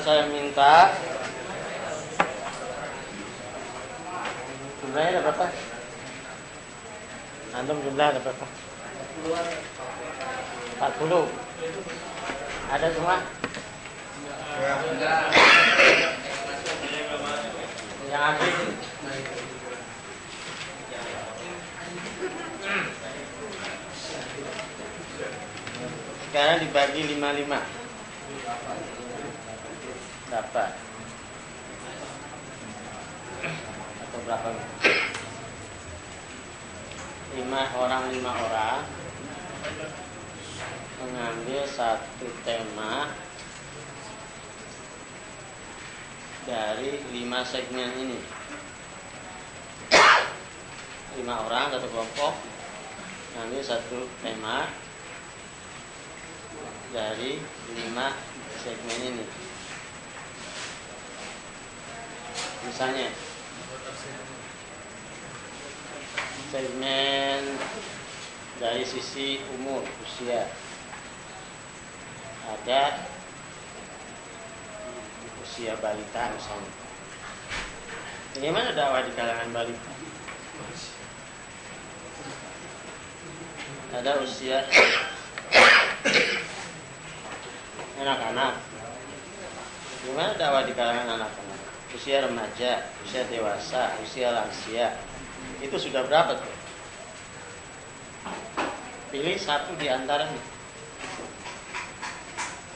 Saya minta jumlahnya ada berapa? Antum jumlah ada berapa? 40. Ada semua? Yang habis sekarang dibagi 55 dapat atau berapa? 5 orang mengambil satu tema dari 5 segmen ini. 5 orang satu kelompok mengambil satu tema dari 5 segmen ini. Misalnya segmen dari sisi umur usia, ada usia balita misalnya. Bagaimana dakwah di kalangan balita? Ada usia anak-anak. Bagaimana dakwah di kalangan anak-anak? Usia remaja, usia dewasa, usia lansia. Itu sudah berapa tuh? Pilih satu di antaranya.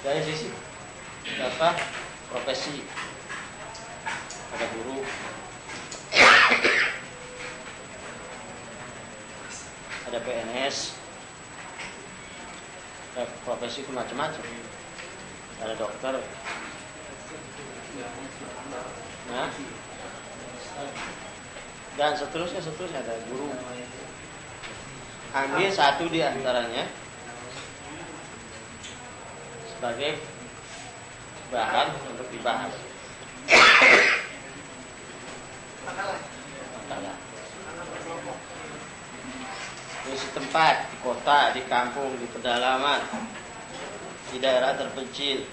Dari sisi berapa? Profesi. Ada guru, ada PNS. Profesi itu macam-macam. Ada dokter. Nah, dan seterusnya ada guru. Ambil satu di antaranya sebagai bahan untuk dibahas. Makalah. Di setempat, di kota, di kampung, di pedalaman, di daerah terpencil.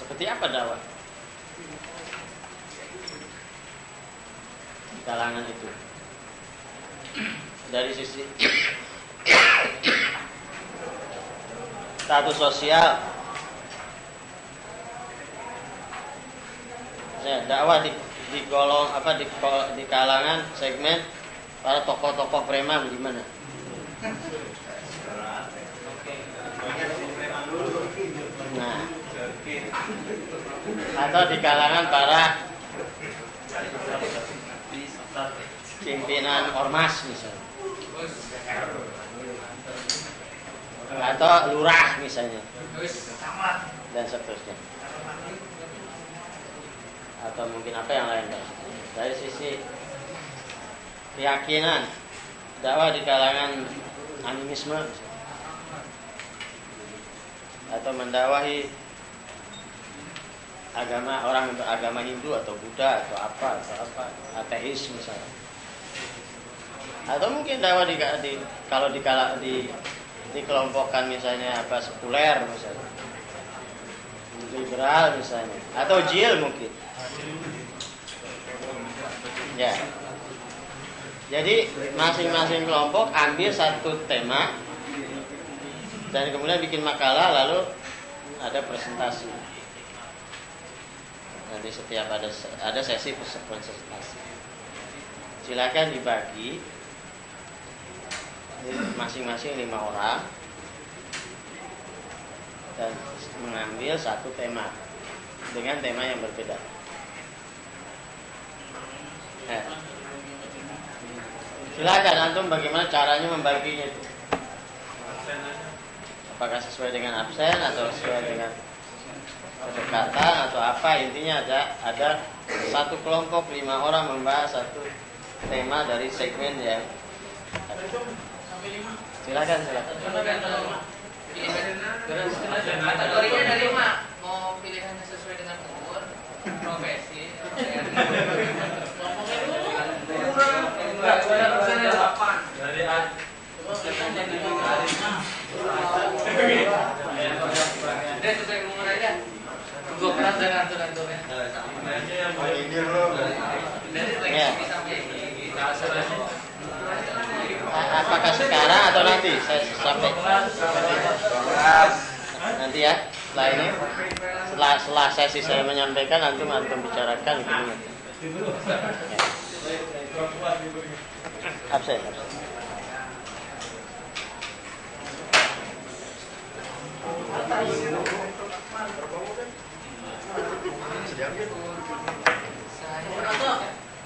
Seperti apa dakwah di kalangan itu? Dari sisi status sosial, dakwah di golong apa di kalangan segmen para tokoh-tokoh preman gimana? Nah, atau di kalangan para pimpinan ormas misalnya, atau lurah misalnya, dan seterusnya. Atau mungkin apa yang lain dari sisi keyakinan, dakwah di kalangan animisme misalnya. Atau mendakwahi agama orang untuk agama Hindu atau Buddha atau apa ateis misalnya. Atau mungkin dakwah kalau dikelompokkan misalnya apa sekuler misalnya, liberal misalnya, atau jil mungkin Ya. Jadi masing-masing kelompok ambil satu tema dan kemudian bikin makalah, lalu ada presentasi. Nanti setiap ada sesi presentasi. Silakan dibagi masing-masing 5 orang dan mengambil satu tema dengan tema yang berbeda. Silakan antum bagaimana caranya membaginya itu. Apakah sesuai dengan absen atau sesuai dengan kedekatan atau apa, intinya ada satu kelompok 5 orang membahas satu tema dari segmen yang silakan. Kategorinya dari mau pilihannya sesuai dengan umur, profesi, apakah sekarang atau nanti? Saya sampai nanti ya. Setelah ini, setelah sesi saya menyampaikan, antum bicarakan begini. Absen.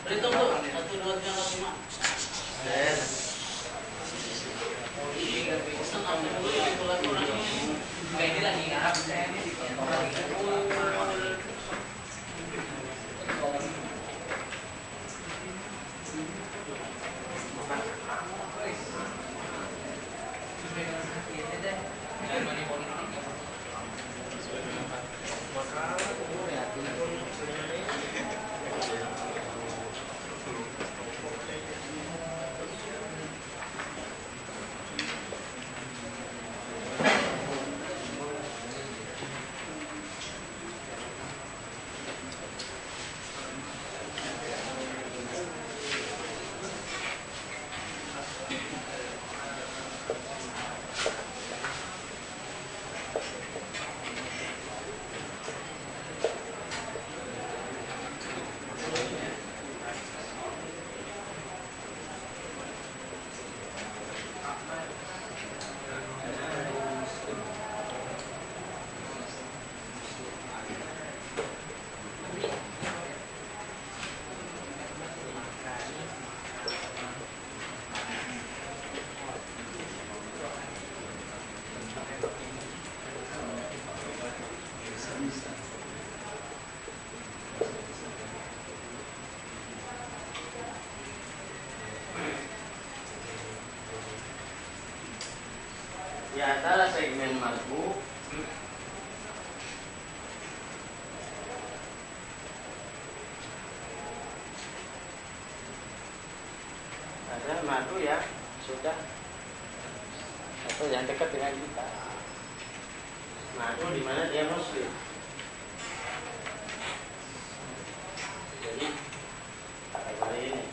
Berhitung tuh 1, 2, 3, 4, 5. Ini lagi nggak absen. Di antara segmen madhu ada madhu ya sudah atau yang dekat dengan kita. Madhu di mana dia muslim. Jadi kategori ini.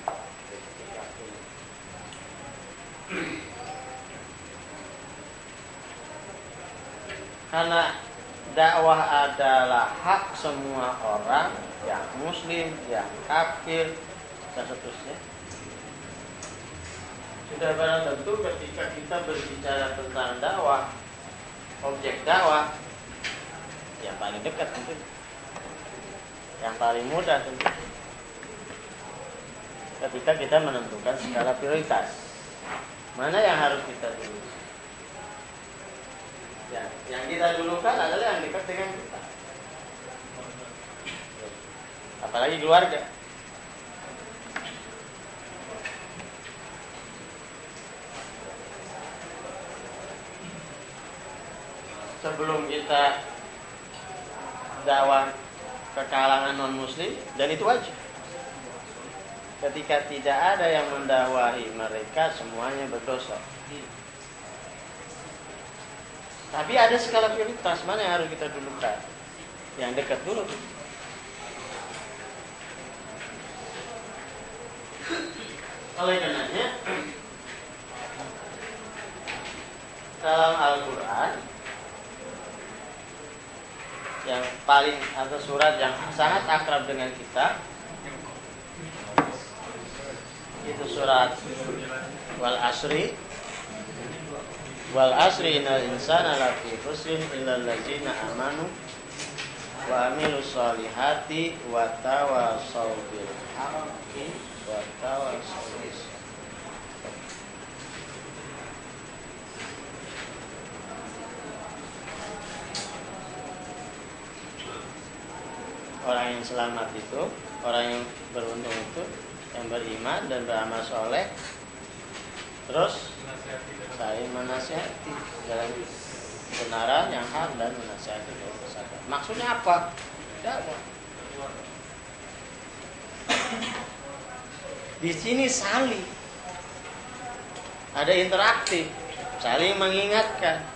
Karena dakwah adalah hak semua orang, yang muslim, yang kafir, dan seterusnya. Sudah barang tentu ketika kita berbicara tentang dakwah, objek dakwah, yang paling dekat tentu, yang paling mudah tentu. Ketika kita menentukan skala prioritas, mana yang harus kita dulu? Ya, yang kita dulukan adalah yang dekat dengan kita. Apalagi keluarga. Sebelum kita dakwah ke kalangan non-muslim, dan itu wajib. Ketika tidak ada yang mendakwahi mereka, semuanya berdosa. Tapi ada skala prioritas, mana yang harus kita dulukan? Yang dekat dulu. Oleh karenanya dalam Al-Quran yang paling atau surat yang sangat akrab dengan kita itu surat Wal asri innal insana lafi khusrin illal ladzina amanu wa amilus solihati wa tawasaw bil haqqi wa tawasaw bis sabr. Orang yang selamat itu, orang yang beruntung itu yang beriman dan beramal soleh, terus saling menasihati dalam kebenaran yang hak dan menasihati dalam kesabaran. Maksudnya apa? Dakwah. Di sini saling ada interaktif, saling mengingatkan,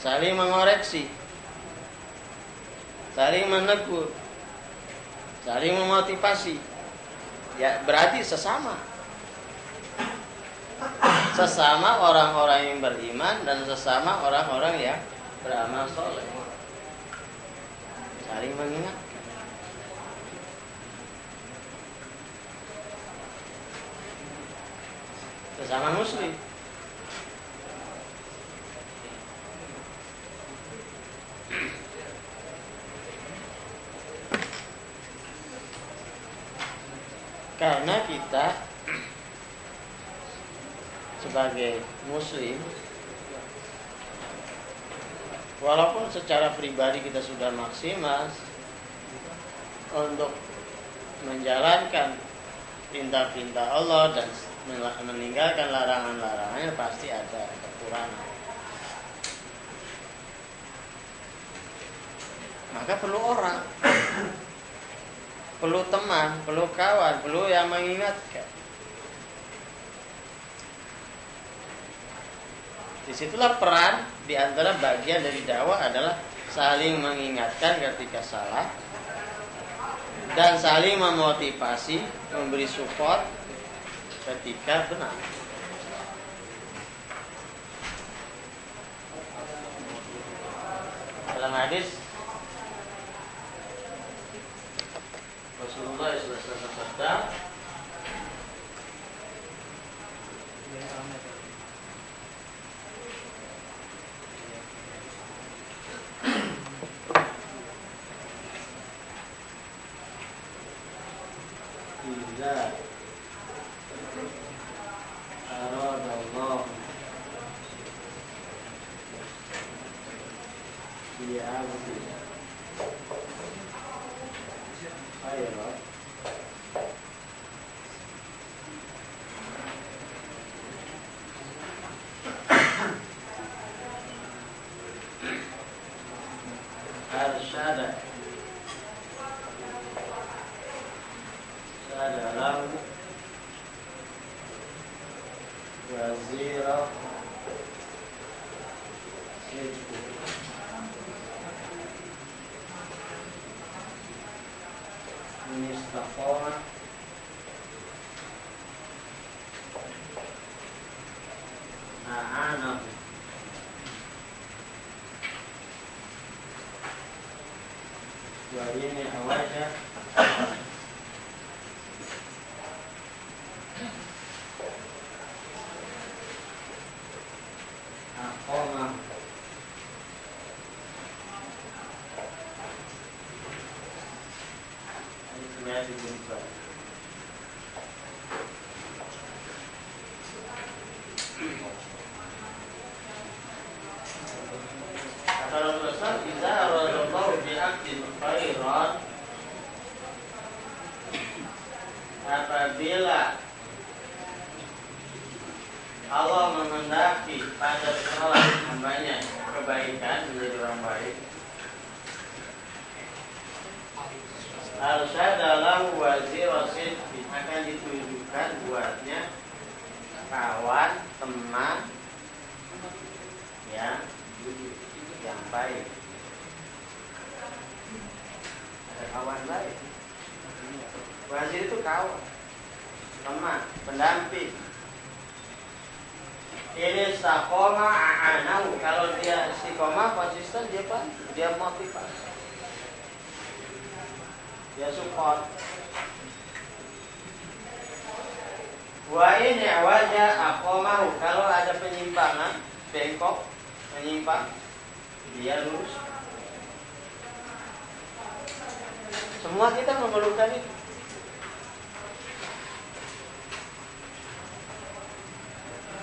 saling mengoreksi, saling menegur, saling memotivasi. Ya berarti sesama orang-orang yang beriman dan sesama orang-orang yang beramal soleh, saling mengingatkan. Sesama muslim. Karena kita sebagai muslim, walaupun secara pribadi kita sudah maksimal untuk menjalankan perintah-perintah Allah dan meninggalkan larangan-larangannya, pasti ada kekurangan. Maka perlu orang, perlu teman, perlu kawan, perlu yang mengingatkan. Disitulah peran di antara bagian dari dakwah adalah saling mengingatkan ketika salah dan saling memotivasi, memberi support ketika benar. Dalam hadis Rasulullah SAW Iza aradallahu bi'abdi khairan arsyada lahu wazira sidqu Mustaqama a'anahu wa ini awaja aqama Kata Rasulullah, "Idza aradallahu bi'abdin khairan," apabila Allah menghendaki pada seorang hambanya kebaikan, menjadi orang baik, lahu wazira sidqi, akan ditunjukkan buatnya kawan, teman yang baik. Ada kawan baik. Wazir itu kawan. teman, pendamping. Ini istiqomah a'anahu. Kalau dia istiqomah konsisten, dia bantu, dia motivasi, dia support. Wa ini wajah aqomahu. Kalau ada penyimpangan, bengkok, menyimpang, dia lurus. Semua kita memerlukan itu.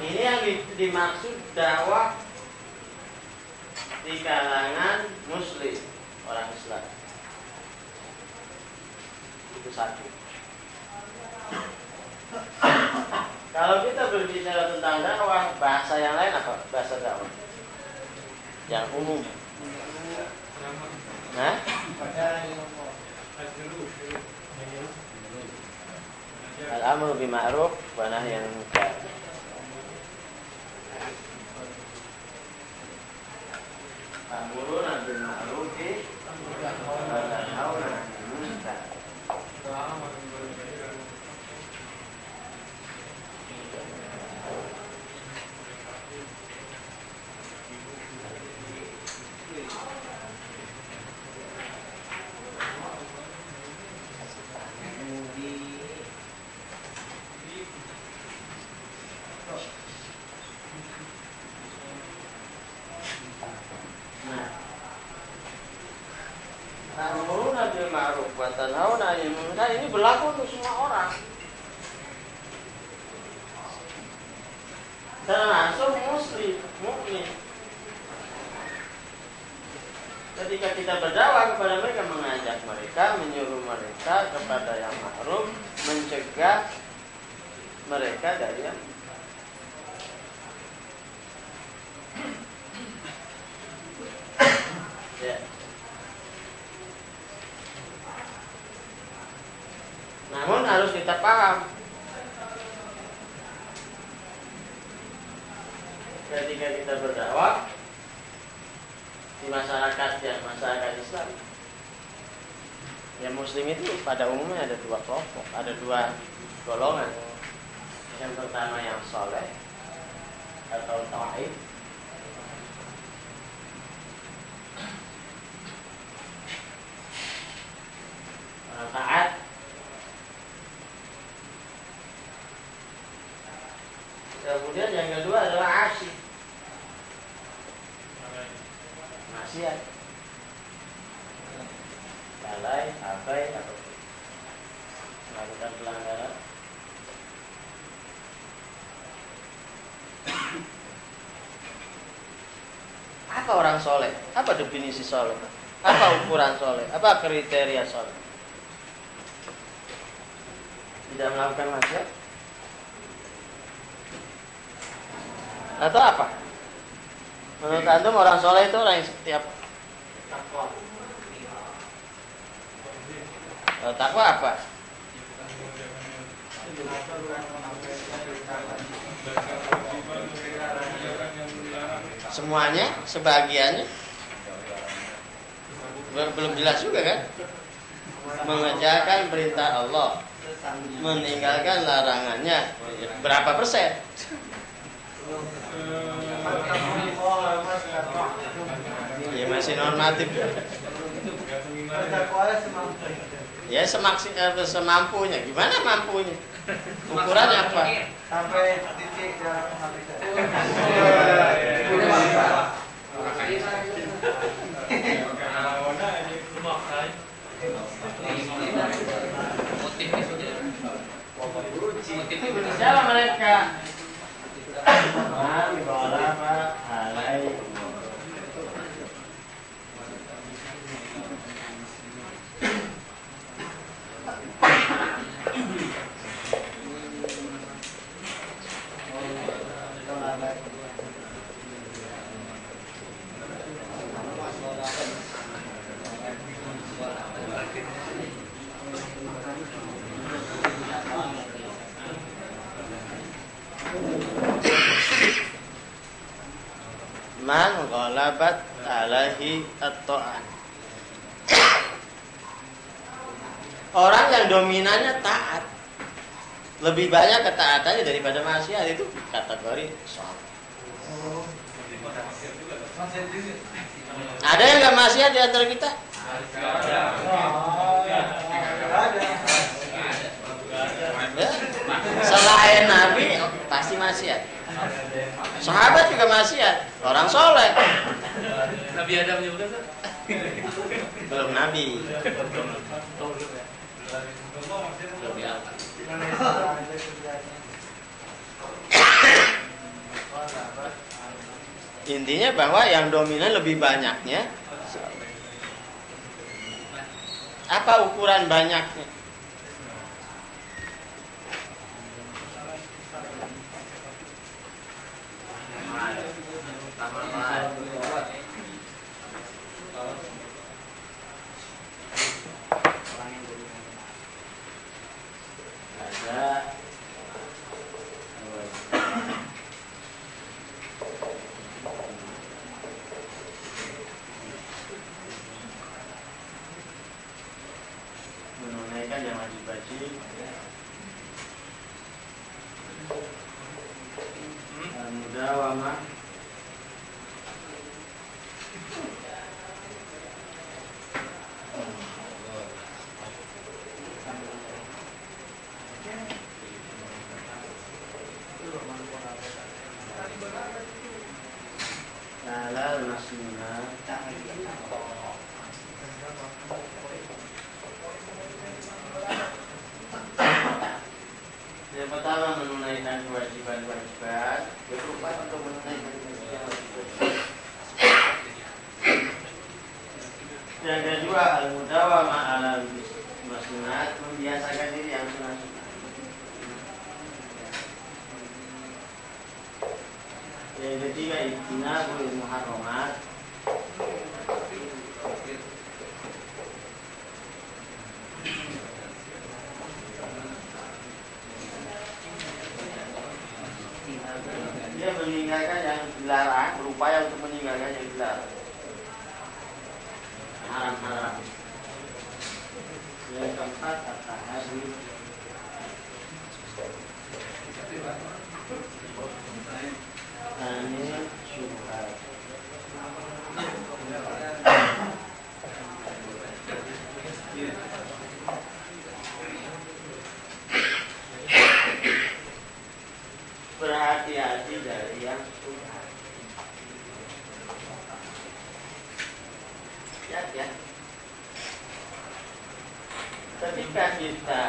Ini yang dimaksud dakwah di kalangan muslim, orang Islam. Itu satu. Kalau kita berbicara tentang dakwah, bahasa yang lain apa? Bahasa dakwah yang umum. Nah, al-amru bil ma'ruf wa nahyi 'anil munkar. Amruna bil ma'ruf wa nahyi 'anil munkar. Ta'muruna bil ma'ruf wa tanhauna 'anil munkar. Ini berlaku untuk semua orang, termasuk muslim, mukmin. Ketika kita berdakwah kepada mereka, mengajak mereka, menyuruh mereka kepada yang ma'ruf, mencegah mereka dari yang ya. Namun harus kita paham, ketika kita berdakwah di masyarakat Islam, ya muslim itu pada umumnya ada dua kelompok, ada dua golongan. Yang pertama yang soleh atau taib, orang taat. Kemudian yang kedua adalah asyik, maksiat, lalai, abai, atau melakukan pelanggaran. Apa orang soleh? Apa definisi soleh? Apa ukuran soleh? Apa kriteria soleh? Tidak melakukan maksiat? Atau apa? Menurut antum orang soleh itu orang yang seperti apa? Takwa apa? Semuanya, sebagiannya belum jelas juga kan? Mengerjakan perintah Allah, meninggalkan larangannya, berapa persen? Ya masih normatif. Ya semampunya. Gimana mampunya? Ukurannya apa? Sampai titik dalam hati. Siapa mereka? Man ghalaba alaikum. Man ghalabat alaihi at-ta'ah. Orang yang dominannya taat. lebih banyak ketaatannya daripada maksiat, itu kategori sholat. Ada yang nggak maksiat di antara kita? Ya. Selain Nabi pasti maksiat. Sahabat juga maksiat, orang soleh. Nabi Adam juga kan? Belum Nabi. Intinya bahwa yang dominan lebih banyaknya. Apa ukuran banyaknya? Menunaikan yang wajib-wajib, mudawamah, halal masnunah. Yang pertama menunaikan kewajiban-kewajiban, berupaya untuk menunaikan kewajiban. Yang kedua al-mudawamah ala sunat, membiasakan diri yang sunat-sunat. Yang ketiga ijtinabul muharramat, dia meninggalkan yang dilarang, berupaya untuk meninggalkan yang dilarang, haram-haram. Yang keempat at-tahari, anil syubhat. Berhati-hati dari yang syubhat. Ya. Ketika kita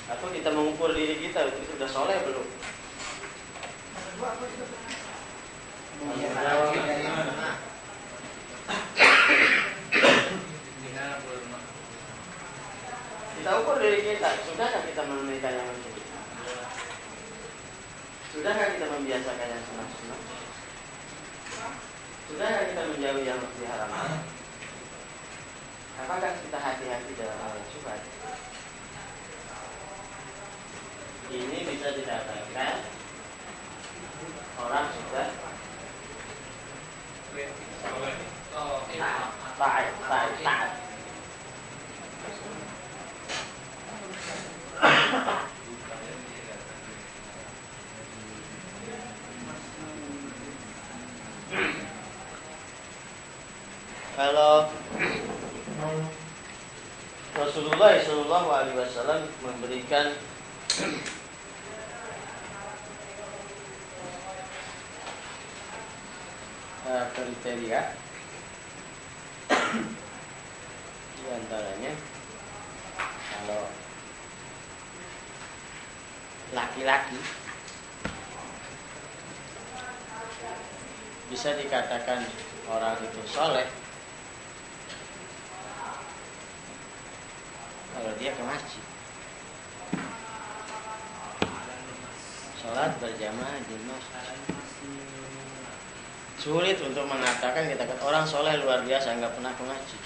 atau kita mengukur diri kita itu sudah soleh belum? Kita ukur diri kita, sudahkah kita menunaikan yang wajib? Sudahkah kita membiasakan yang sunat-sunat? Sudahkah kita menjauhi yang diharamkan? Apakah kita hati-hati dalam hal syubhat? Ini bisa didapatkan orang sudah taat. Kalau Rasulullah SAW memberikan kriteria, di antaranya kalau laki-laki bisa dikatakan orang itu soleh kalau dia ke masjid, sholat berjamaah di masjid. Sulit untuk mengatakan kita kata orang soleh luar biasa nggak pernah ke masjid.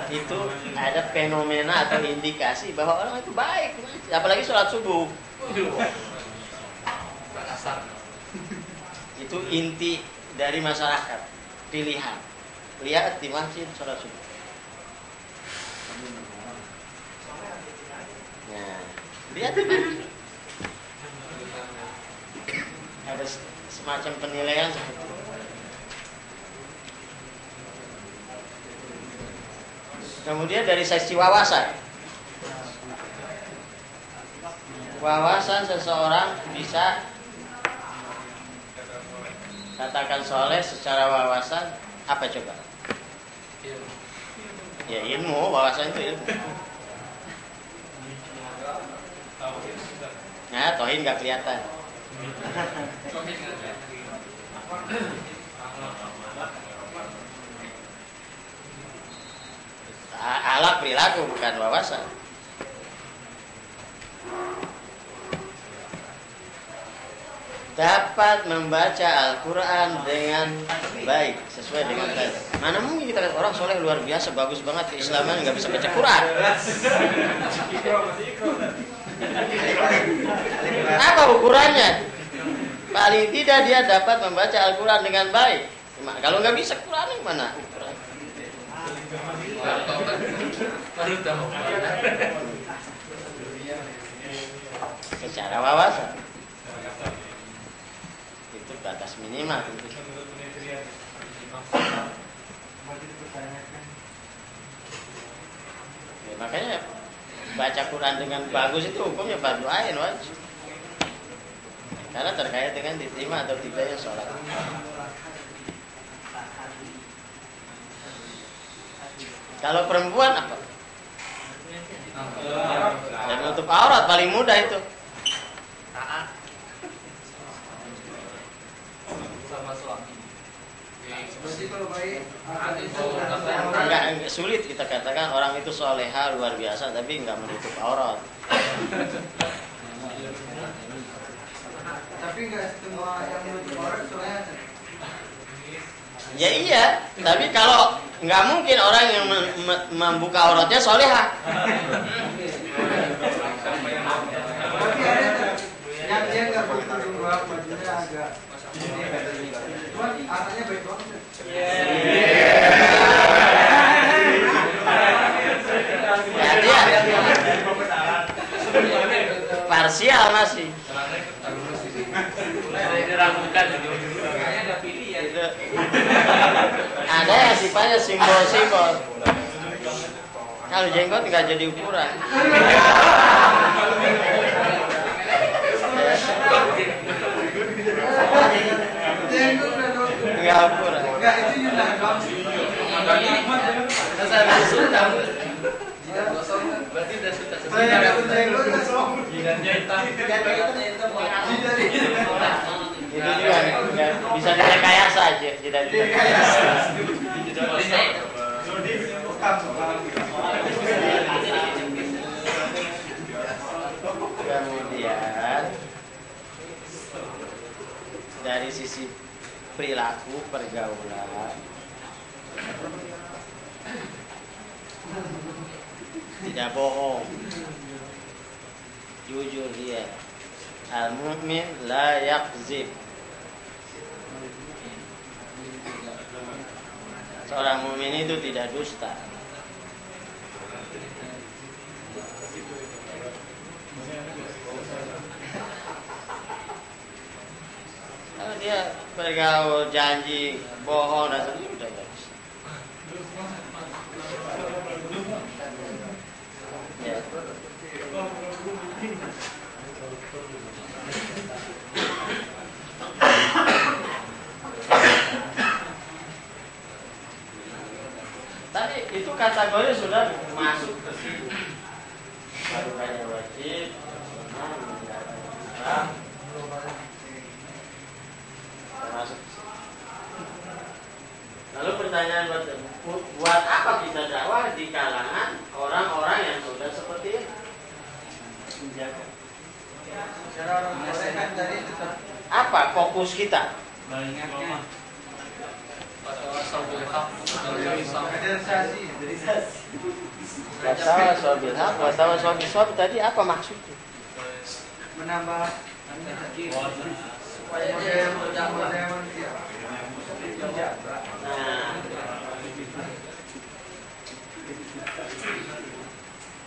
Itu ada fenomena atau indikasi bahwa orang itu baik, apalagi sholat subuh. Itu inti dari masyarakat, pilihan. Lihat di masjid sholat subuh. Nah, lihat ada semacam penilaian seperti itu. Kemudian dari sisi wawasan, seseorang bisa katakan soleh secara wawasan apa coba? Ya ilmu, wawasan itu ilmu. Nah, tauhid nggak kelihatan. Akhlak perilaku bukan wawasan. Dapat membaca Al-Quran dengan baik, sesuai dengan baik. Mana mungkin kita lihat orang soleh luar biasa, bagus banget keislaman, nggak bisa baca Quran. Apa ukurannya? Paling tidak dia dapat membaca Al-Quran dengan baik. Kalau nggak bisa Quran, mana ukuran? Baru tahu. Secara wawasan itu batas minimal tentu. Ya, makanya baca Quran dengan bagus itu hukumnya fardu ain wajib. Karena terkait dengan diterima atau tidaknya sholat. Kalau perempuan apa? Dan menutup aurat paling mudah itu. Taat sama suami. Berarti kalau baik Enggak sulit kita katakan orang itu soleha luar biasa tapi enggak menutup aurat. tapi nggak semua yang menutup aurat soalnya Ya iya, tapi kalau nggak mungkin orang yang membuka auratnya soleha. tapi ada yang dia nggak berkerudung doang, bajunya agak cuman anaknya baik banget. Ya dia parsial masih. Diragukan Itu ada yang sifatnya simbol-simbol. Kalau jenggot nggak jadi ukuran. Nggak ukuran. Enggak, itu Yunan bang. Saya sudah. Berarti udah sudah. Saya nggak jenggot nggak sok. Jidatnya hitam. Itu juga nggak bisa direkayasa aja. Tidak. Kemudian dari sisi perilaku pergaulan tidak bohong, jujur dia. Al-mu'min la yakzib. Seorang mukmin itu tidak dusta. Kalau dia bergaul, janji, bohong dan sebagainya udah nggak bisa. Ya. Tadi itu kategori sudah masuk ke situ. Baru kayak wajib, sunnah, meninggalkan haram, termasuk. Lalu pertanyaan buat apa kita dakwah di kalangan orang-orang yang sudah seperti ini? Cara orang soleh kan tadi tetap Apa fokus kita? mengingatnya Wasawa bilhaq, wasawa sobi tadi apa maksudnya? menambah supaya dia manusia. Nah,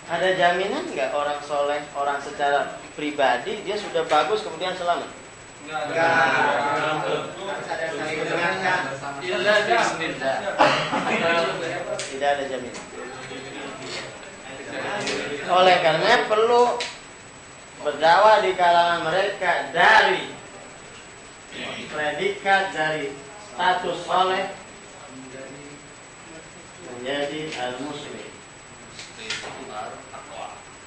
Ada jaminan nggak orang soleh, orang secara pribadi dia sudah bagus kemudian selamat? Enggak. Harus ada saling mendengarkan. Tidak ada jaminan. Oleh karena perlu berdakwah di kalangan mereka dari predikat dari status soleh menjadi al-muslim.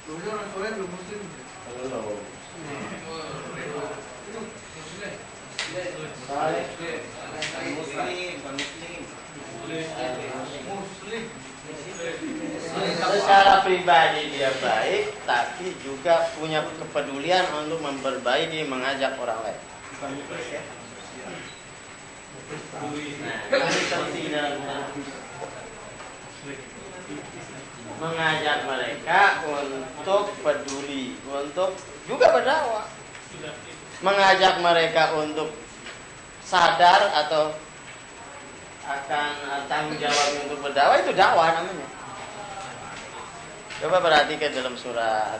Dulu orang soleh belum muslim. Belum. Muslim. Secara pribadi dia baik, tapi juga punya kepedulian untuk memperbaiki, mengajak orang lain. Nah, ini penting dalam mengajak mereka untuk peduli, untuk juga berdakwah. Mengajak mereka untuk sadar atau akan tanggung jawab untuk berdakwah, itu dakwah namanya. Coba perhatikan dalam surat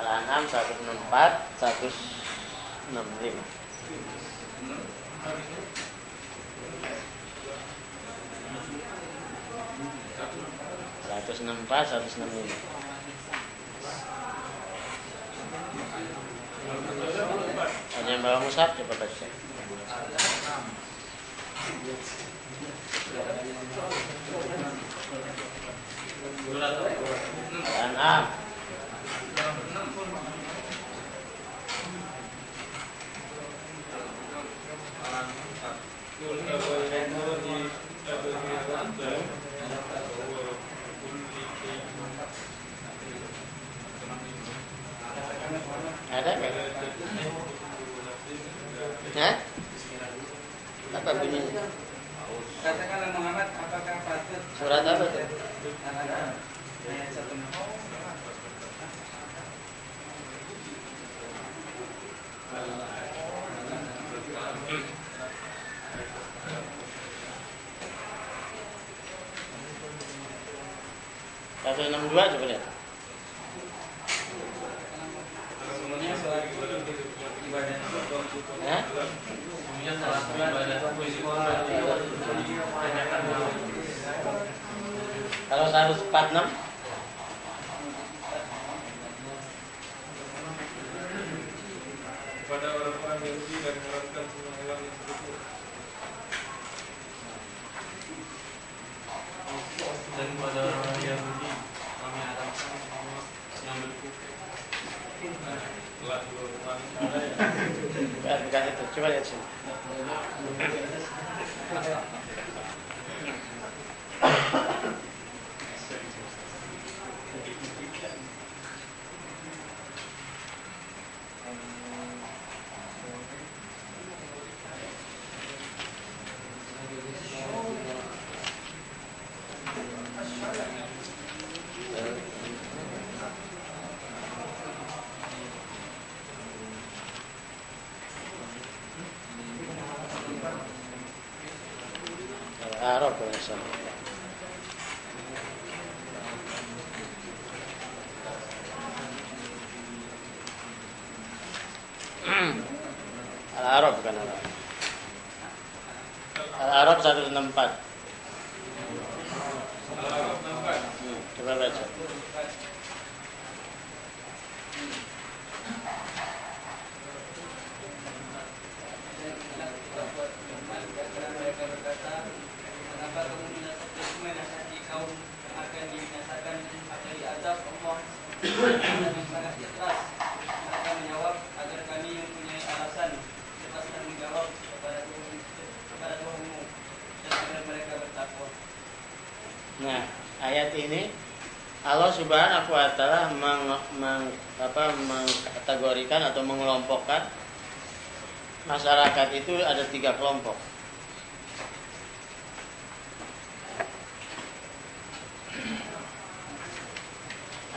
Al-An'am 164, 165. 165. Ada yang bawa mushaf, coba baca. Al-An'am. Ada nggak? Hah? Apa bunyinya? Katakanlah Muhammad, apakah patut? Surat apa tuh? Ayat 1. Satu 62 coba lihat. Semuanya sholat ibadah Hah? Kalau 146 kepada orang-orang Yahudi dan mengharamkan semua hewan yang berkuku. Dan pada orang Yahudi kami haramkan semua yang berkuku. Telah dilakukan bukan itu. Coba lihat sini. Arab bahasa. Al-Arab bukan Arab. Al-Arab 164. Coba baca. Nah, ayat ini Allah Subhanahu wa taala mengkategorikan atau mengelompokkan masyarakat itu ada 3 kelompok.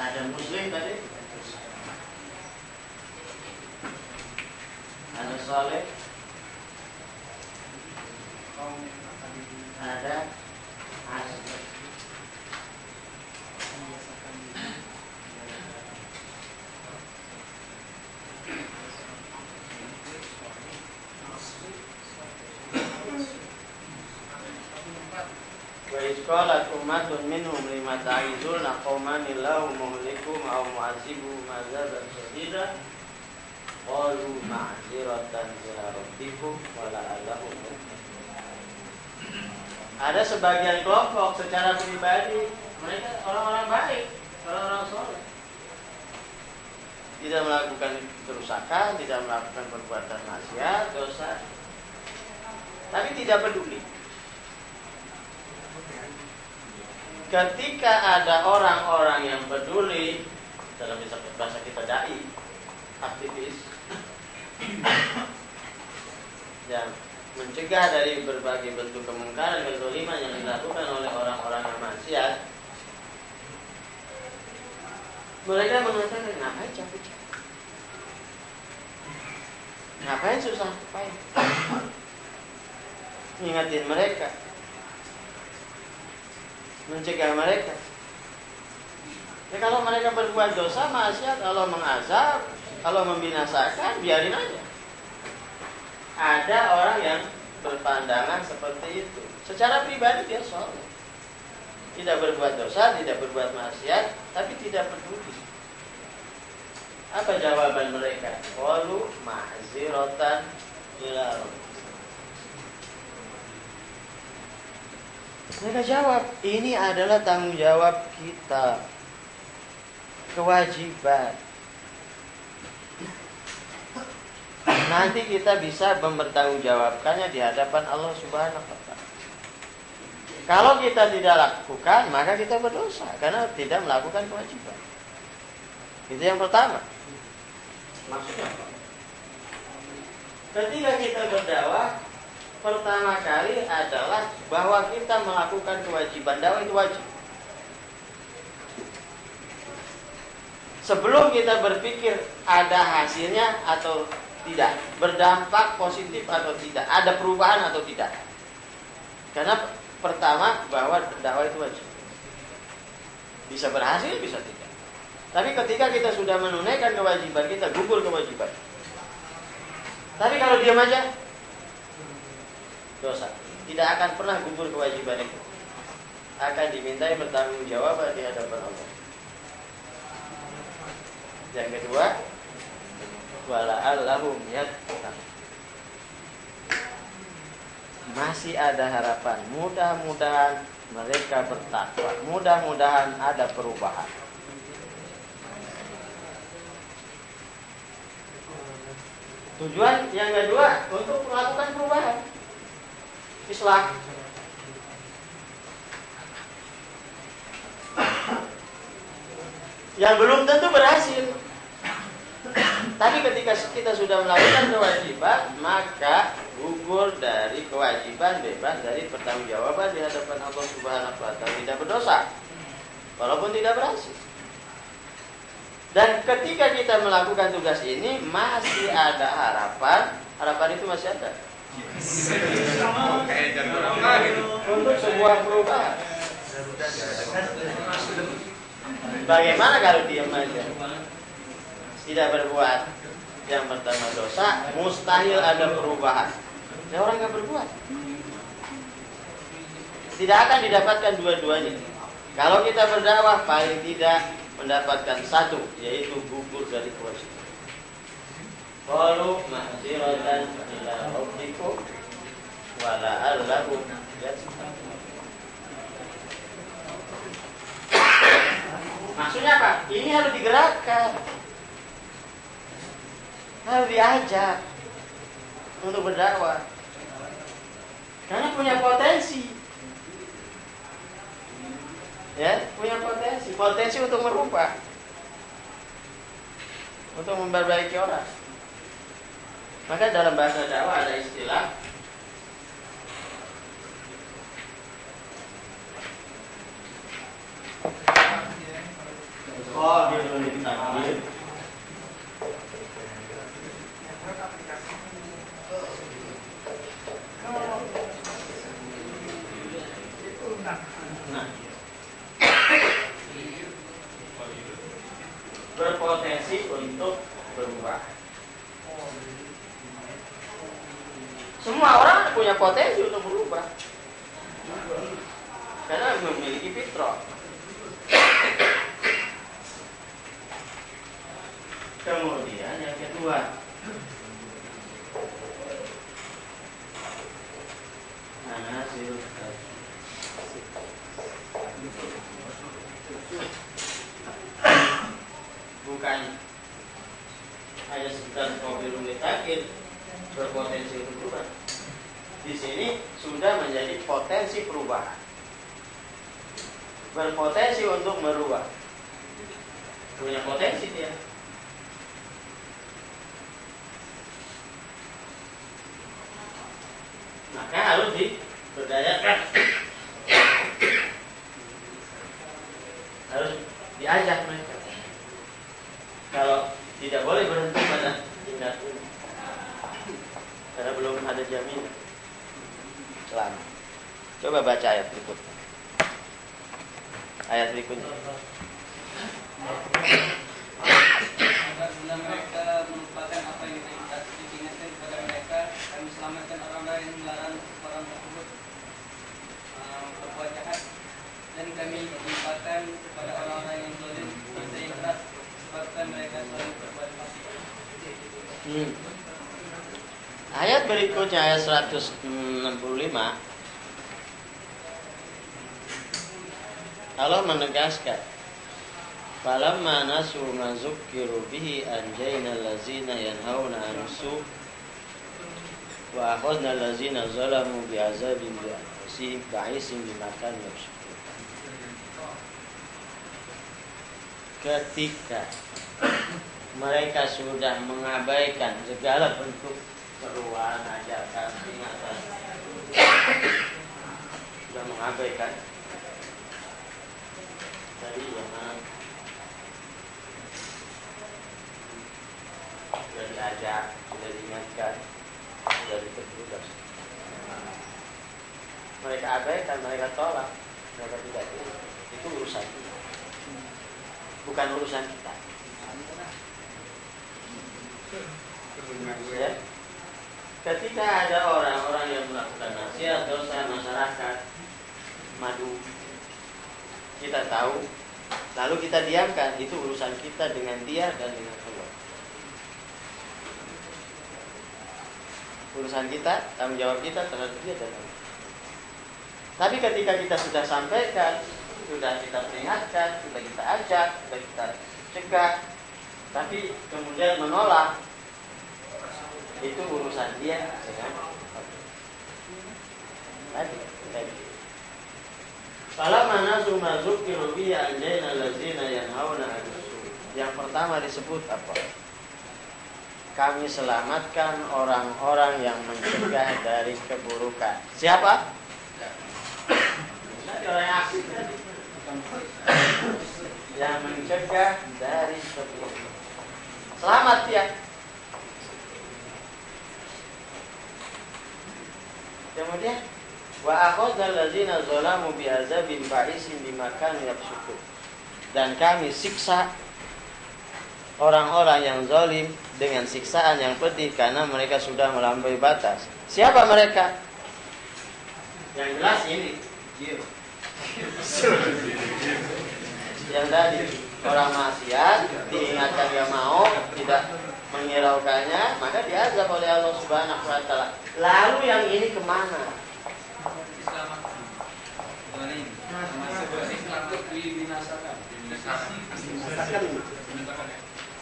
Ada muslim tadi, ada soleh, ada asli. ta'izulna qauman illahu muhlikum aw mu'adzibuhum 'adzaban shadidan qalu ma'dziratan ila rabbikum wa la'allahum yattaqun. Ada sebagian kelompok secara pribadi mereka orang-orang baik, orang-orang soleh, tidak melakukan kerusakan, tidak melakukan perbuatan maksiat, dosa, tapi tidak peduli. Ketika ada orang-orang yang peduli, dalam bahasa kita dai, aktivis, yang mencegah dari berbagai bentuk kemungkaran dan kezaliman yang dilakukan oleh orang-orang yang maksiat, mereka mengatakan, ngapain capek-capek, ngapain susah payah mengingatin mereka, mencegah mereka. Ya, kalau mereka berbuat dosa, maksiat, Allah mengazab, Allah membinasakan, biarin aja. Ada orang yang berpandangan seperti itu. Secara pribadi dia soleh, tidak berbuat dosa, tidak berbuat maksiat, tapi tidak peduli. Apa jawaban mereka? Qalu ma'ziratan ila rabbikum. Mereka jawab, ini adalah tanggung jawab kita, kewajiban. Nanti kita bisa mempertanggungjawabkannya di hadapan Allah Subhanahu wa Ta'ala. Kalau kita tidak lakukan, maka kita berdosa karena tidak melakukan kewajiban. Itu yang pertama. Maksudnya apa? Ketika kita berdakwah, pertama kali adalah bahwa kita melakukan kewajiban. Dakwah itu wajib. Sebelum kita berpikir ada hasilnya atau tidak, berdampak positif atau tidak, ada perubahan atau tidak. Karena pertama bahwa dakwah itu wajib. Bisa berhasil, bisa tidak. Tapi ketika kita sudah menunaikan kewajiban, kita gugur kewajiban. Tapi kalau diam aja, dosa. Tidak akan pernah gugur kewajiban itu. Akan dimintai pertanggungjawaban di hadapan Allah. Yang kedua, wala'allahum yattaqun. Masih ada harapan. Mudah-mudahan mereka bertakwa. Mudah-mudahan ada perubahan. Tujuan yang kedua untuk melakukan perubahan, islah. Yang belum tentu berhasil. Tapi ketika kita sudah melakukan kewajiban, maka gugur dari kewajiban, bebas dari pertanggungjawaban di hadapan Allah Subhanahu wa Ta'ala, tidak berdosa walaupun tidak berhasil. Dan ketika kita melakukan tugas ini, masih ada harapan. Harapan itu masih ada untuk sebuah perubahan. Bagaimana kalau diam aja, tidak berbuat? Yang pertama dosa, mustahil ada perubahan. Ya, orang nggak berbuat, tidak akan didapatkan dua-duanya. Kalau kita berdakwah, paling tidak mendapatkan satu, yaitu gugur dari kewajiban. Qalu ma'dziratan ila rabbikum wa la'allahum yattaqun. Maksudnya apa? Ini harus digerakkan, harus diajak untuk berdakwah, karena punya potensi. Ya, punya potensi untuk merubah, untuk memperbaiki orang. Maka dalam bahasa dakwah ada istilah qadirul takdir. Nah, berpotensi untuk berubah. Semua orang punya potensi untuk berubah, karena memiliki fitrah. berubah. Hasil bukan hanya sekedar qabilun litakin berpotensi untuk berubah. Di sini sudah menjadi potensi perubahan, berpotensi untuk merubah, punya potensi dia. Maka harus diberdayakan, harus diajak mereka. Kalau tidak boleh berhenti pada tingkat ini, karena belum ada jaminan selamat. Coba baca ayat berikutnya. Ayat berikutnya. Apabila mereka melupakan apa yang kita ingatkan kepada mereka, kami selamatkan orang-orang yang melarang orang tersebut berbuat jahat, dan kami limpahkan kepada orang-orang yang zalim siksa yang keras sebabkan mereka selalu berbuat fasik. Ayat berikutnya, ayat 165. Allah menegaskan, falamma nasu ma zukkiru bihi anjayna allazina yanhauna 'anil su' wa akhadna allazina zalamu bi'azabin ba'isin bima kanu yafsukun. Ketika mereka sudah mengabaikan segala bentuk seruan, ajakan, peringatan, sudah mengabaikan, tadi jangan, sudah diajak, sudah diingatkan, sudah ditegur, mereka abaikan, mereka tolak, mereka tidak terima. Itu urusan kita, bukan urusan kita. Ya. Ketika ada orang-orang yang melakukan nasihat dosa masyarakat madu, kita tahu, lalu kita diamkan, itu urusan kita dengan dia dan dengan Allah. Urusan kita, tanggung jawab kita terhadap dia dan Allah. Tapi ketika kita sudah sampaikan, sudah kita peringatkan, sudah kita ajak, sudah kita cegah, tapi kemudian menolak, itu urusan dia dengan tadi. Falamma nasu ma zukkiru bihi anjayna allazina yanhauna 'anil su'. Yang pertama disebut apa? Kami selamatkan orang-orang yang mencegah dari keburukan. Siapa? Orang yang aktif tadi. Yang mencegah dari keburukan. Selamat dia. Kemudian wa akhadna allazina zalamu bi'azabin ba'isin bima kanu yafsukun. Dan kami siksa orang-orang yang zalim dengan siksaan yang pedih karena mereka sudah melampaui batas. Siapa mereka? Yang jelas ini yang tadi orang maksiat diingatkan dia mau, tidak menghiraukannya, maka diazab oleh Allah Subhanahu wa taala. Lalu yang ini kemana?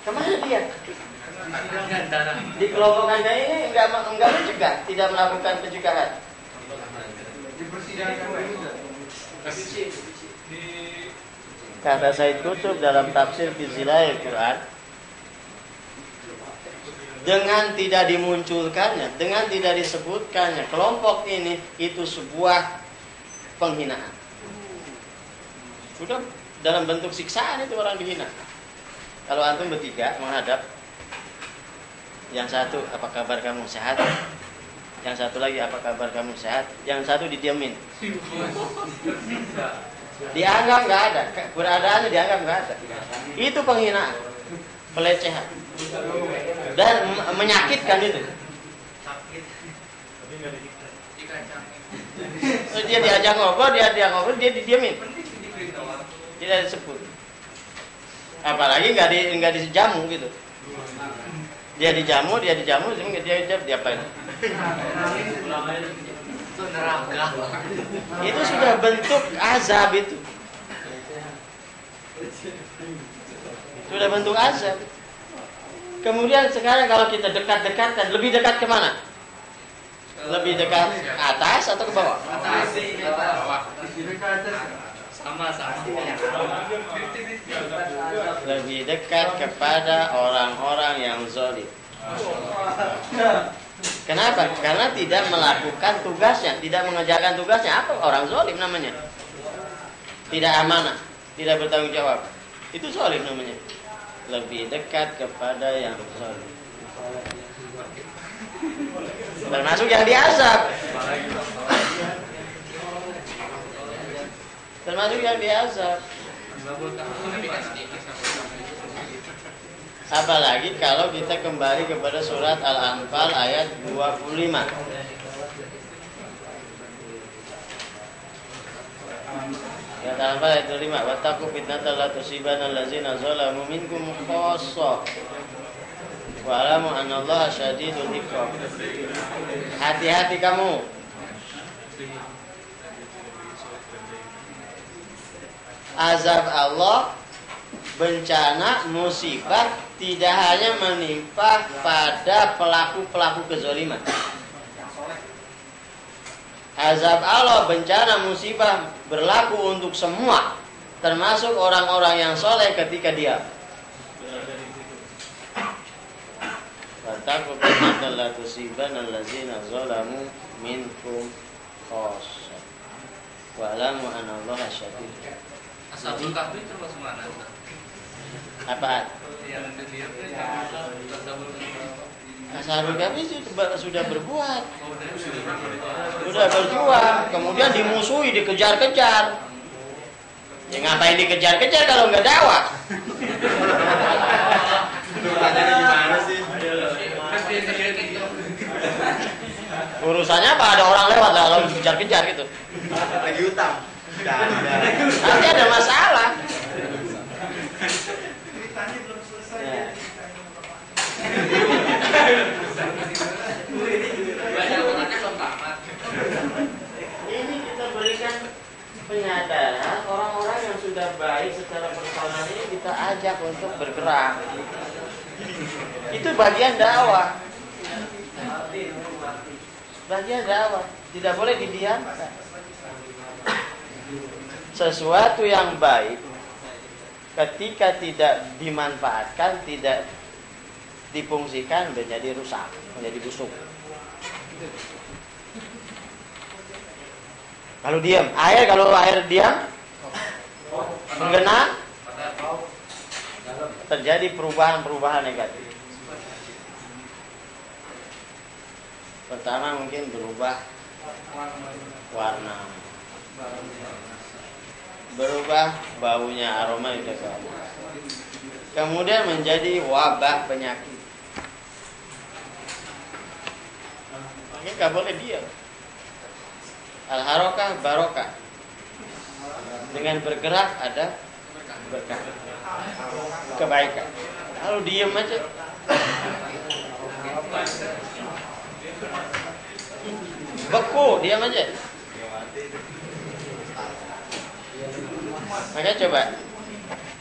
Kemana dia? Dikelompokkan ini enggak mencegah, tidak melakukan pencegahan. Kata Said Qutb dalam tafsir fi Zilalil Quran, dengan tidak dimunculkannya, dengan tidak disebutkannya kelompok ini, itu sebuah penghinaan. Sudah dalam bentuk siksaan itu orang dihina. Kalau antum bertiga menghadap, yang satu apa kabar kamu sehat, yang satu lagi apa kabar kamu sehat, yang satu didiamin, dianggap nggak ada, keberadaannya dianggap nggak ada. Itu penghinaan, pelecehan, dan menyakitkan itu. Dia diajak ngobrol, dia didiamin, tidak disebut. Apalagi nggak dijamu gitu. dia dijamu, sehingga dia diapain? Itu neraka. Itu sudah bentuk azab itu. Sudah bentuk azab. Kemudian sekarang kalau kita dekat-dekatkan, lebih dekat kemana? Lebih dekat ke atas atau ke bawah? Atas, bawah. Sama. Lebih dekat kepada orang-orang yang zalim. Kenapa? Karena tidak melakukan tugasnya, tidak mengerjakan tugasnya. Apa orang zalim namanya? Tidak amanah, tidak bertanggung jawab. Itu zalim namanya. Lebih dekat kepada yang zalim. Termasuk yang diazab. Termasuk yang diazab. Apalagi kalau kita kembali kepada surat Al-Anfal ayat 25. Ayat Al-Anfal ayat 25. Wattaqu fitnatan la tusibanna allazina zalamu minkum khassah. Wa'lamu annallaha syadidul iqab. Hati-hati kamu. Azab Allah, bencana, musibah tidak hanya menimpa pada pelaku-pelaku kezaliman. Azab Allah, bencana, musibah berlaku untuk semua, termasuk orang-orang yang soleh ketika dia. Wattaqu fitnatan la tusibanna allazina zalamu minkum khassah. Wa'lamu annallaha syadidul iqab. Ashabul Kahfi termasuk mana? Apa? Yang dia Ashabul Kahfi sudah berbuat, sudah berjuang, kemudian dimusuhi, dikejar-kejar. Ya ngapain dikejar-kejar kalau nggak dakwah? Gimana sih? Urusannya apa? Ada orang lewat lah kalau dikejar-kejar gitu. Lagi utang. Nanti ada masalah. Ya. Ini kita berikan penyadaran orang-orang yang sudah baik secara personal ini kita ajak untuk bergerak. Itu bagian dakwah. Bagian dakwah. Tidak boleh didiamkan. Sesuatu yang baik ketika tidak dimanfaatkan, tidak difungsikan, menjadi rusak, menjadi busuk. Kalau diam, kalau air diam, menggenang, terjadi perubahan-perubahan negatif. Pertama mungkin berubah warna, berubah baunya, aroma itu keluar. Kemudian menjadi wabah penyakit. Makanya nggak boleh diam. Al-harokah barokah. Dengan bergerak ada berkah, kebaikan. Kalau diam aja, beku, diam aja. Makanya coba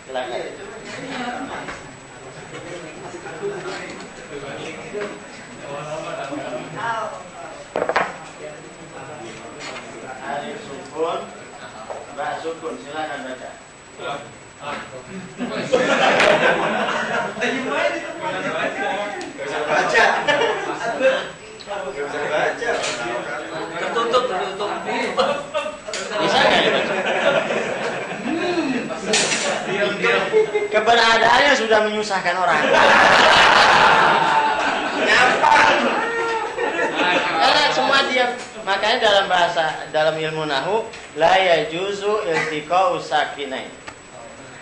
silakan. Alif sukun, ba sukun, silakan baca. Bisa baca. Bisa baca. tertutup. Bisa nggak dibaca? Keberadaannya sudah menyusahkan orang. Karena semua diam. Makanya dalam ilmu nahwu la yajuzu iltiqa'u sakinain.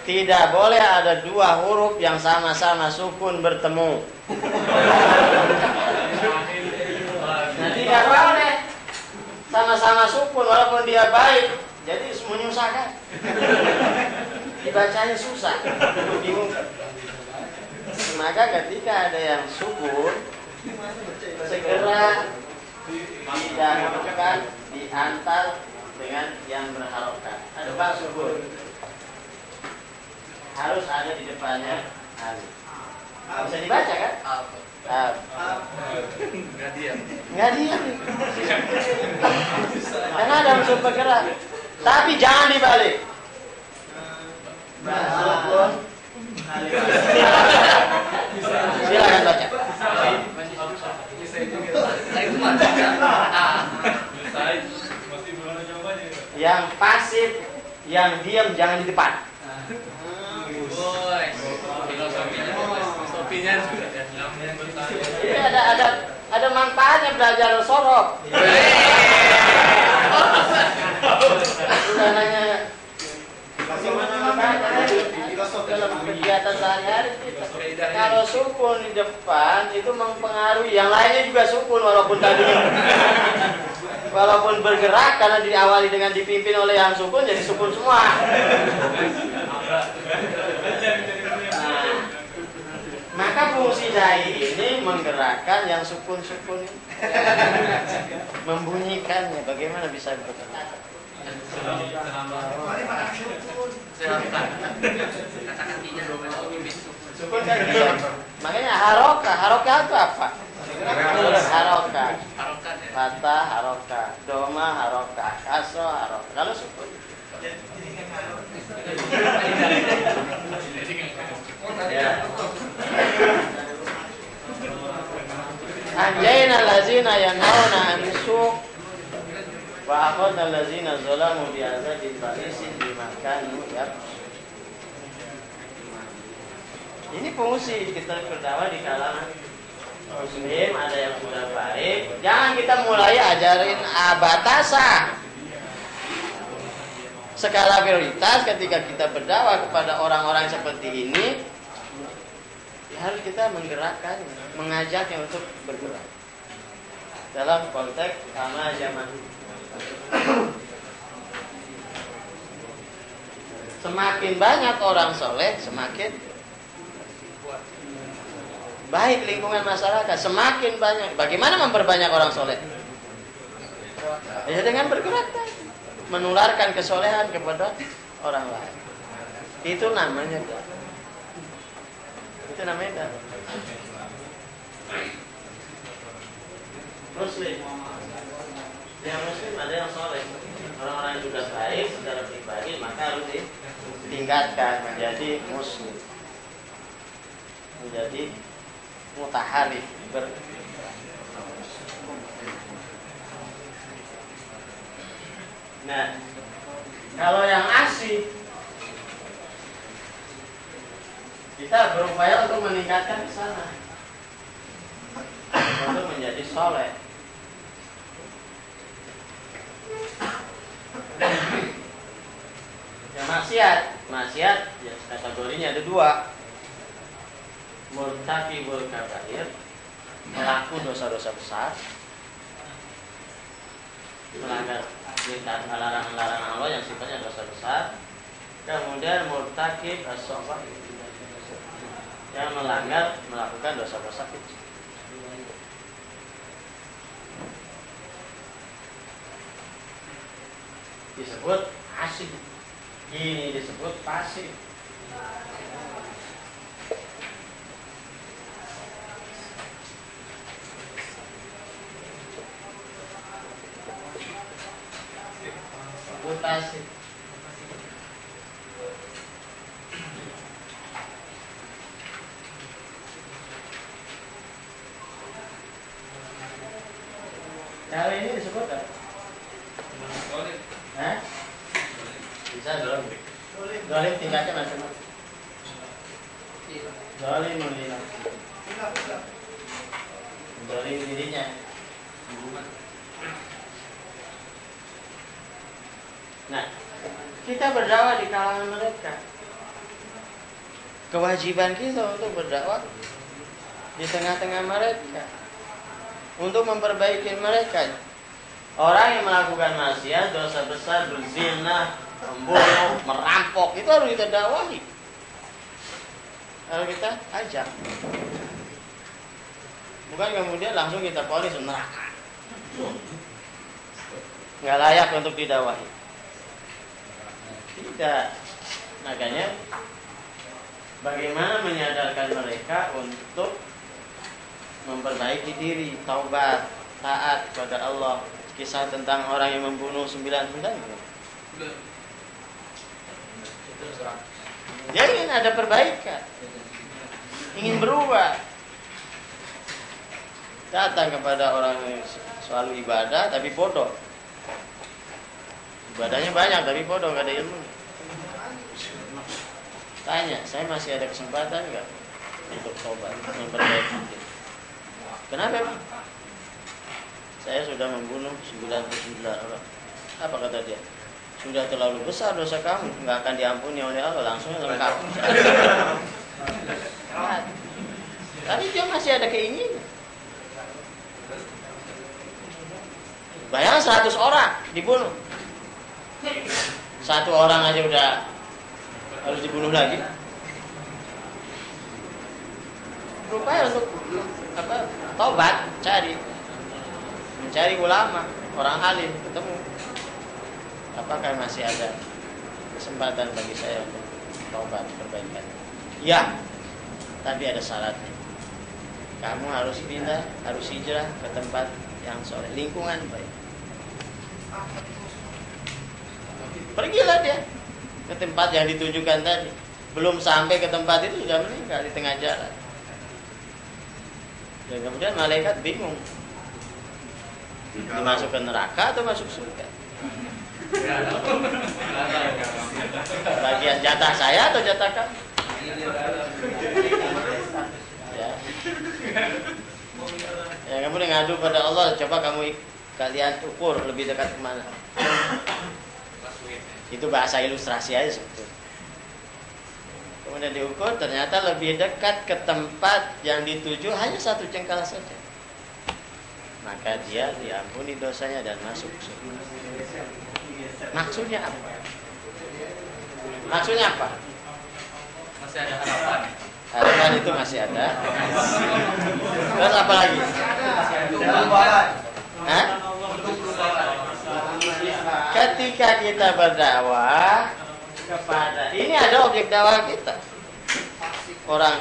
Tidak boleh ada dua huruf yang sama-sama sukun bertemu. Nanti nggak boleh sama-sama sukun walaupun dia baik, jadi menyusahkan. Dibacanya susah, bingung. Maka ketika ada yang sukun, segera didahulukan, diantar dengan yang berharokat. Ada bang sukun, harus ada di depannya alif. Bisa dibaca kan? Nggak diam. Nggak diam. Karena ada unsur bergerak. Tapi jangan dibalik. Sukun. Silakan baca. Yang pasif, yang diam jangan di depan. Filosofinya juga ya. Ini ada manfaatnya belajar sorok. Bukan hanya dalam kegiatan sehari-hari kita. Kalau sukun di depan itu mempengaruhi yang lainnya juga sukun walaupun bergerak karena diawali dengan dipimpin oleh yang sukun jadi sukun semua. Maka fungsi dai ini menggerakkan yang sukun-sukun ini. Membunyikannya. Bagaimana bisa bergerak? Sukun kan dia. Makanya harokah itu apa? Harokah. Fatah harokah, doma harokah, kasro harokah. Kalau sukun anjayna allazina yanhauna 'anil su' wa akhadna allazina zalamu bi'adzabin ba'isin bima kanu yafsukun. Ini fungsi kita berdakwah di kalangan muslim. Ada yang sudah baik, jangan kita mulai ajarin batasan skala prioritas. Ketika kita berdakwah kepada orang-orang seperti ini, harus kita menggerakkan, mengajaknya untuk bergerak dalam konteks sama zaman. Semakin banyak orang soleh, semakin baik lingkungan masyarakat. Semakin banyak. Bagaimana memperbanyak orang soleh? Ya dengan bergerak, menularkan kesolehan kepada orang lain. Itu namanya Muslim. Yang Muslim ada yang soleh. Orang-orang yang sudah baik secara pribadi, maka harus ditingkatkan menjadi Muslim, menjadi mutaharif. Nah, kalau yang asik, kita berupaya untuk meningkatkan ke sana, untuk menjadi soleh. Yang maksiat ya, kategorinya ada dua. Murtakibul kabair, pelaku dosa-dosa besar, melanggar larangan-larangan Allah yang sifatnya dosa besar. Kemudian murtakib as-saghar, yang melakukan dosa-dosa kecil. Disebut asik, ini disebut pasif. Disebut pasif. Kalau ini disebut apa? Bisa dolim. Dolim tingkatnya macam-macam. Dolim menghina. Dolim dirinya. Nah, kita berdakwah di kalangan mereka. Kewajiban kita untuk berdakwah di tengah-tengah mereka, untuk memperbaiki mereka. Orang yang melakukan maksiat, dosa besar, berzina, membunuh, merampok, itu harus kita dakwahi. Kalau kita ajak, bukan kemudian langsung kita vonis neraka. Nggak layak untuk didakwahi. Tidak. Makanya bagaimana menyadarkan mereka untuk memperbaiki diri, taubat, taat kepada Allah. Kisah tentang orang yang membunuh 99. Dia ingin ada perbaikan, ingin berubah. Datang kepada orang yang selalu ibadah tapi bodoh. Ibadahnya banyak tapi bodoh, nggak ada ilmu. Tanya, saya masih ada kesempatan nggak untuk taubat, memperbaiki diri? Kenapa Bang? Saya sudah membunuh 99 orang. Apa kata dia? Sudah terlalu besar dosa kamu, nggak akan diampuni oleh Allah, langsung lengkap. Tapi dia masih ada keinginan. Bayang 100 orang dibunuh. Satu orang aja udah harus dibunuh lagi. Berupaya untuk taubat, mencari ulama, orang alim, ketemu. Apakah masih ada kesempatan bagi saya untuk taubat, perbaikan? Ya, tapi ada syaratnya. Kamu harus pindah, harus hijrah ke tempat yang soleh, lingkungan baik. Pergilah dia ke tempat yang ditunjukkan tadi. Belum sampai ke tempat itu sudah meninggal di tengah jalan. Dan kemudian malaikat bingung, dimasukkan neraka atau masuk surga? Bagian jatah saya atau jatah kamu? Ya, kamu ngadu pada Allah, coba kalian ukur lebih dekat kemana? Itu bahasa ilustrasi aja sebetulnya. Kemudian diukur, ternyata lebih dekat ke tempat yang dituju hanya 1 jengkal saja. Maka dia diampuni dosanya dan masuk surga. Maksudnya apa? Maksudnya apa? Masih ada harapan. Harapan itu masih ada. Terus apa lagi? Hah? Ketika kita berdakwah kepada, ini ada objek dakwah kita. Orang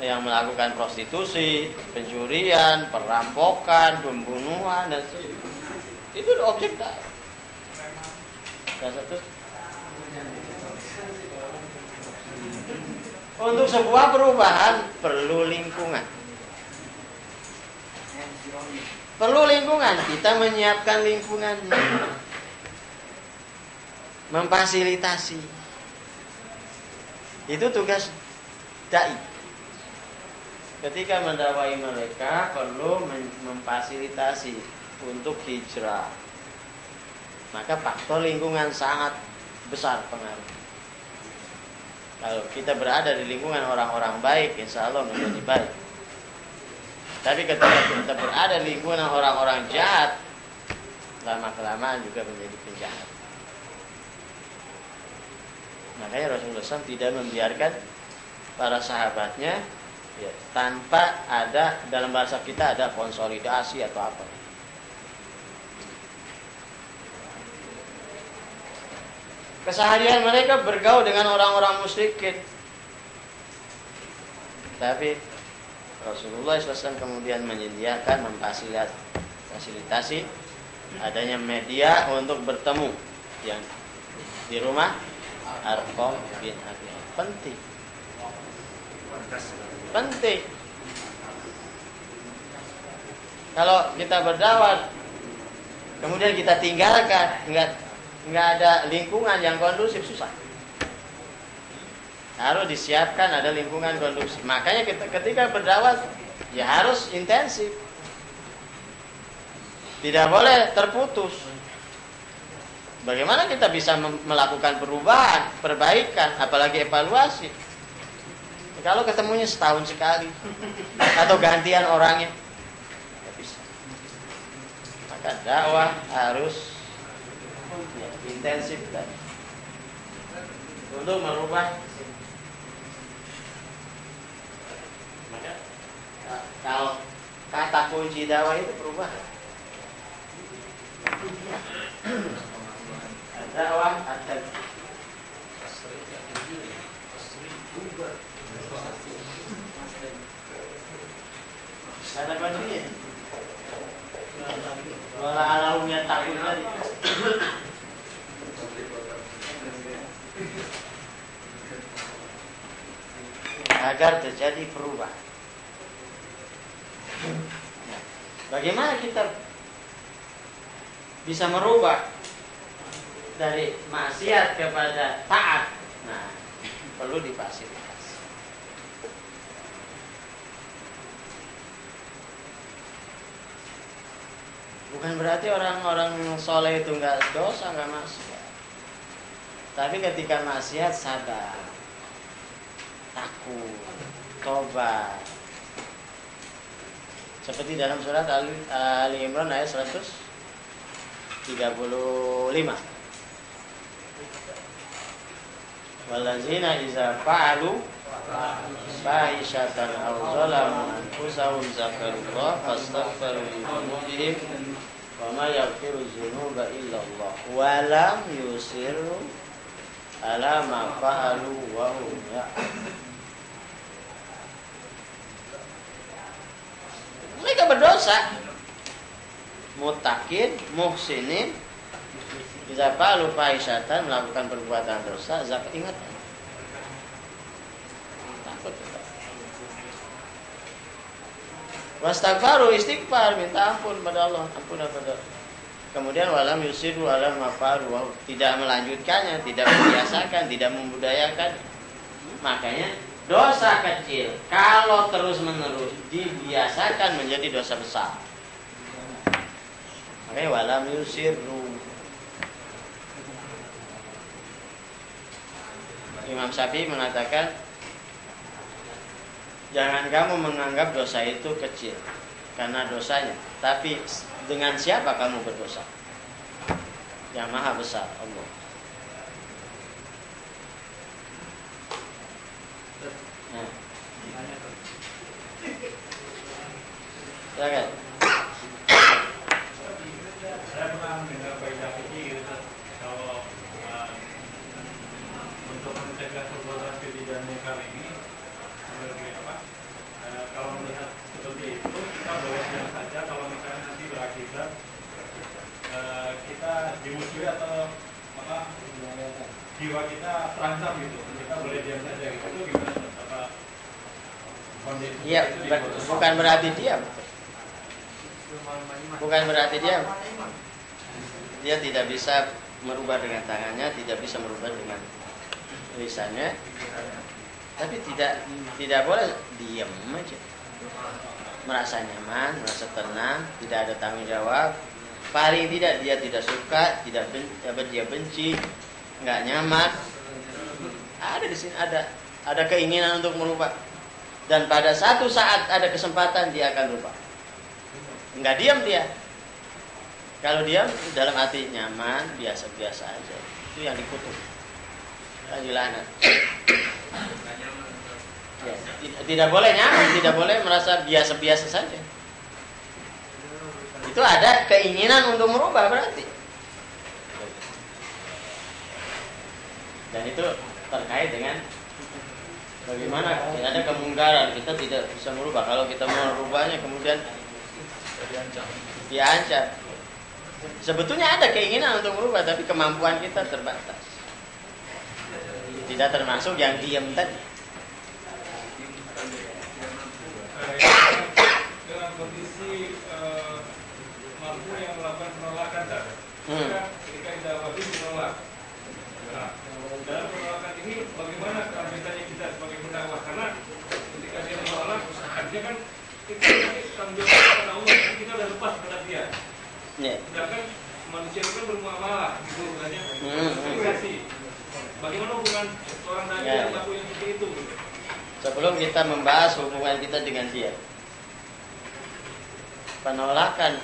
yang melakukan prostitusi, pencurian, perampokan, pembunuhan dan sebagainya. Itu objek dakwah. Dan satu, untuk sebuah perubahan perlu lingkungan. Perlu lingkungan, kita menyiapkan lingkungan, memfasilitasi. Itu tugas dai. Ketika mendakwai mereka perlu memfasilitasi untuk hijrah. Maka faktor lingkungan sangat besar pengaruh. Kalau kita berada di lingkungan orang-orang baik, insya Allah menjadi baik. Tapi ketika kita berada di lingkungan orang-orang jahat, lama-kelamaan juga menjadi penjahat. Makanya Rasulullah SAW tidak membiarkan para sahabatnya tanpa ada, dalam bahasa kita ada konsolidasi atau apa. Keseharian mereka bergaul dengan orang-orang musyrikin. Tapi Rasulullah SAW kemudian menyediakan, memfasilitasi adanya media untuk bertemu yang di rumah Arqam bin Abi. Penting. Kalau kita berdakwah kemudian kita tinggalkan, nggak ada lingkungan yang kondusif, susah. Harus disiapkan ada lingkungan kondusif. Makanya kita ketika berdakwah ya harus intensif. Tidak boleh terputus. Bagaimana kita bisa melakukan perubahan, perbaikan, apalagi evaluasi? Kalau ketemunya setahun sekali atau gantian orangnya, tidak bisa. Maka dakwah harus intensif dan untuk merubah. Maka kalau kata kunci dakwah itu perubahan. Dakwah ada bajunya. Wala alaunya takut tadi. Agar terjadi perubahan. Bagaimana kita bisa merubah dari maksiat kepada taat? Nah, perlu difasilitasi. Bukan berarti orang-orang soleh itu nggak dosa, nggak maksiat. Tapi ketika maksiat sadar, takut, tobat. Seperti dalam surat Ali Imran ayat 135. Wallazina iza fa'alu fahishatan aw zalamu anfusahum zakarullah fastaghfiru li dzunubihim wa ma yaghfiru dzunuba illa Allah wa lam yusirru ala ma fa'alu wa hum ya'lamun. Mereka berdosa, mutakin, muhsinin, bisa palu fahisyatan, melakukan perbuatan dosa, zakat, ingat, takut. Wastaghfaru, istighfar, minta ampun pada Allah, ampun pada. Kemudian walam yusiru alam mafaru, tidak melanjutkannya, tidak membiasakan, tidak membudayakan. Makanya dosa kecil kalau terus-menerus dibiasakan menjadi dosa besar. Makanya walam yusiru. Imam Syafi'i mengatakan, jangan kamu menganggap dosa itu kecil karena dosanya, tapi dengan siapa kamu berdosa? Yang maha besar, Allah. Nah. Silakan. Saya pernah mendengar kaidah fikih gitu, kalau untuk mencegah perbuatan keji dan mungkar ini, kalau melihat seperti itu, kita boleh diam saja kalau misalnya nanti berakibat kita dimusuhi atau jiwa kita terancam gitu, kita boleh diam saja gitu. Itu gimana? Iya, bukan berarti diam. Bukan berarti diam. Dia tidak bisa merubah dengan tangannya, tidak bisa merubah dengan lisannya. Tapi tidak boleh diam aja. Merasa nyaman, merasa tenang, tidak ada tanggung jawab. Paling tidak dia tidak suka, dia benci, nggak nyaman. Ada di sini ada keinginan untuk merubah. Dan pada satu saat ada kesempatan dia akan rubah. Enggak diam dia. Kalau diam dalam hati nyaman, biasa-biasa aja. Itu yang dikutuk. Dilaknat. Ya, tidak boleh nyaman, tidak boleh merasa biasa-biasa saja. Itu ada keinginan untuk merubah berarti. Dan itu terkait dengan bagaimana ada kemungkaran, kita tidak bisa merubah. Kalau kita mau merubahnya kemudian diancam. Sebetulnya ada keinginan untuk merubah, tapi kemampuan kita terbatas. Tidak termasuk yang diam tadi. Dalam kondisi mampu yang melakukan penolakan, ketika tidak wajib menolak. Nah, dalam penolakan ini bagaimana kelanjutannya kita sebagai pendakwah? Karena ketika dia menolak, artinya kan kita tanggung jawab kepada Allah, kita sudah lepas pada dia. Sedangkan manusia itu kan bermuamalah, gitu katanya. Bagaimana hubungan seorang nabi yang laku yang seperti itu? Gitu? Sebelum kita membahas hubungan kita dengan dia, penolakan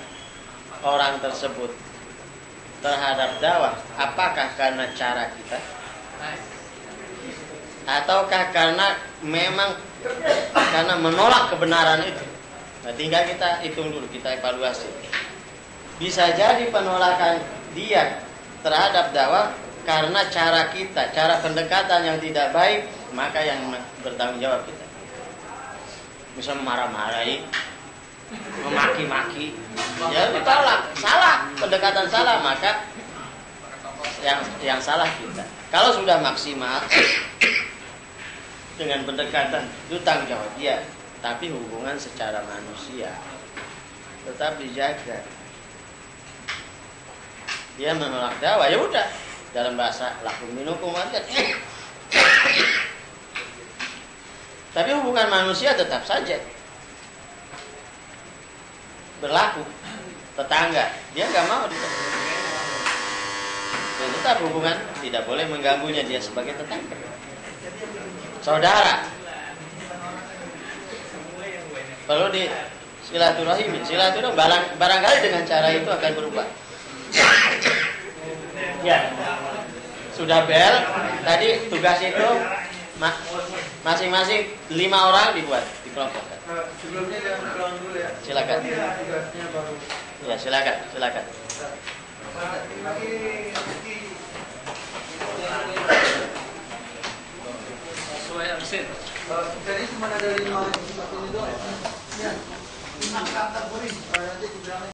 orang tersebut terhadap dakwah, apakah karena cara kita ataukah karena memang karena menolak kebenaran itu? Nah, tinggal kita hitung dulu, kita evaluasi. Bisa jadi penolakan dia terhadap dakwah karena cara kita, cara pendekatan yang tidak baik, maka yang bertanggung jawab kita. Misal marah-marahi, memaki-maki, ya ditolak, salah, pendekatan salah, maka yang salah kita. Kalau sudah maksimal dengan pendekatan itu tanggung jawab dia, tapi hubungan secara manusia tetap dijaga. Dia menolak dakwah, ya udah, dalam bahasa lakum minukum aja. Tapi hubungan manusia tetap saja berlaku. Tetangga, dia nggak mau ditolak. Dan tetap hubungan, tidak boleh mengganggunya dia sebagai tetangga. Saudara, perlu di silaturahim. Silaturahim barangkali dengan cara itu akan berubah. Ya, sudah bel. Tadi tugas itu masing-masing 5 orang dibuat, dikelompokkan. Sebelumnya jangan pulang dulu ya. Silakan. Tugasnya baru. Ya, silakan. Sesuai absen. Tadi cuma ada 5 ini doang. Ya. Ini kategori. Nanti dibilang